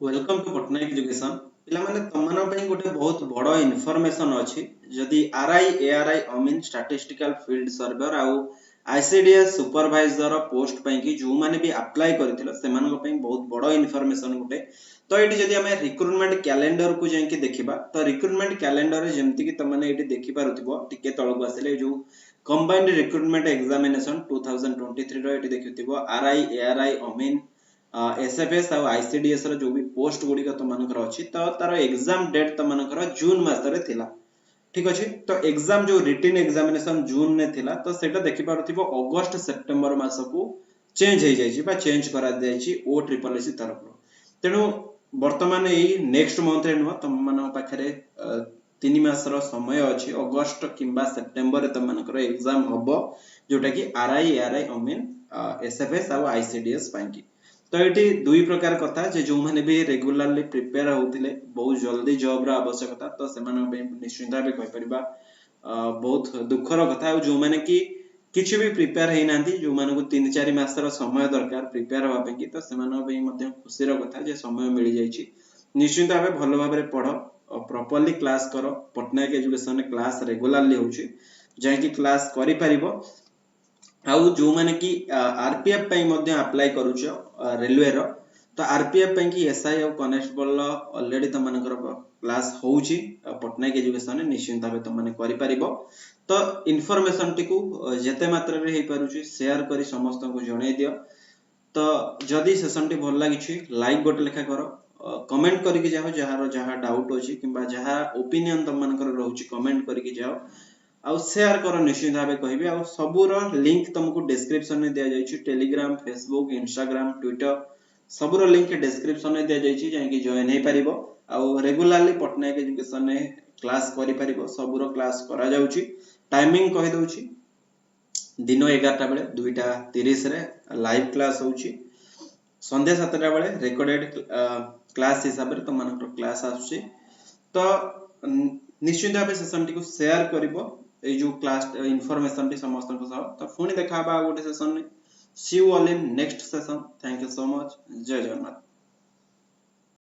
Welcome to Patna education पिला माने तमना पई गोटे बहुत बड़ इनफॉरमेशन अछि जदि आरआई एआरआई अमीन स्टैटिस्टिकल फील्ड सर्वर आउ आईसीडीएस सुपरवाइजर पोस्ट पई कि जो माने भी अप्लाई करथिलो सेमान पई बहुत बड़ इनफॉरमेशन गोटे तो एटी जदि हमें रिक्रूटमेंट कैलेंडर को जाई कि देखिबा तो रिक्रूटमेंट कैलेंडर रे जेमति कि तमने एटी देखि पारुथिबो टिके तळको आसिले जो कंबाइंड रिक्रूटमेंट एग्जामिनेशन 2023 रो एटी देखिथिबो आरआई एआरआई अमीन एसएफएस और आईसीडीएस रो जो भी पोस्ट गुडी का तमनकर अछि तो तार एग्जाम डेट तमनकर जून मास रे थिला ठीक अछि तो एग्जाम जो रिटन एग्जामिनेशन जून ने थिला तो सेटा देखि पारुथिबो अगस्त सेप्टेम्बर मास को चेंज हे जायछि बा चेंज करा जायछि ओ ट्रिपल एसी तरफ तेनु वर्तमान एई नेक्स्ट मंथ रे न तम मन पाखरे 3 मास रो समय अछि अगस्त किंबा सेप्टेम्बर रे तमनकर एग्जाम हबो जोटा कि आरआई एआरआई अमीन एसएफएस और आईसीडीएस पांकी तो ये दुई प्रकार कथा जे जो माने भी रेगुलरली प्रिपेयर होतिले बहुत जल्दी जॉब रा आवश्यकता तो सेमान निश्चिंत भाव कहि परिबा बहुत दुखर कथा जो माने कि किछि भी प्रिपेयर हे नांती जो माने को 3-4 मास रो समय दरकार प्रिपेयर होवा पे कि तो सेमान पे मध्य खुशी रो कथा जे समय मिली जायछि निश्चिंत भाव भलो भाव रे पढो प्रॉपर्ली क्लास करो पटना एजुकेशन क्लास रेगुलरली होछि जाय कि क्लास करि परिबो आउ जो माने कि आरपीएफ पई मध्ये अप्लाई करूछ रेलवे रो तो आरपीएफ पई कि एसआई और कनेस्टेबल ऑलरेडी त मानकर क्लास होउची पटना एजुकेशन निश्चिंत भाबे त माने करि परिबो तो इन्फॉर्मेशन टिकु जेते मात्रा रे हे पारुची शेयर करी समस्त को जणाई दियो तो जदी सेशन टी भल लागिछि लाइक गोटे लेखा करो कमेंट करिकि जाओ जहार जहा डाउट अछि किबा जहा ओपिनियन त मानकर रहउची कमेंट करिकि जाओ आउ शेयर करो निश्चित भावे कहबी आउ सबुर लिंक तुमको डिस्क्रिप्शन में दिया जायछि टेलीग्राम फेसबुक इंस्टाग्राम ट्विटर सबुर लिंक डिस्क्रिप्शन में दिया जायछि जाय कि जॉइन हे परिबो आउ रेगुलरली पटना एजुकेशन में क्लास करि परिबो सबुर क्लास करा जाउछि टाइमिंग कहि दउछि दिन 11टा बेले 2:30 रे लाइव क्लास होउछि संध्या 7टा बेले रिकॉर्डेड क्लास हिसाब रे तमनकर क्लास आछी तो निश्चित भाव सेशन टी को शेयर करिवो ए जो क्लास इन्फॉर्मेशन टी समस्त को सह तो पुणी देखा बा गोटे सेशन में see you all in next session thank you so much जय जगन्नाथ।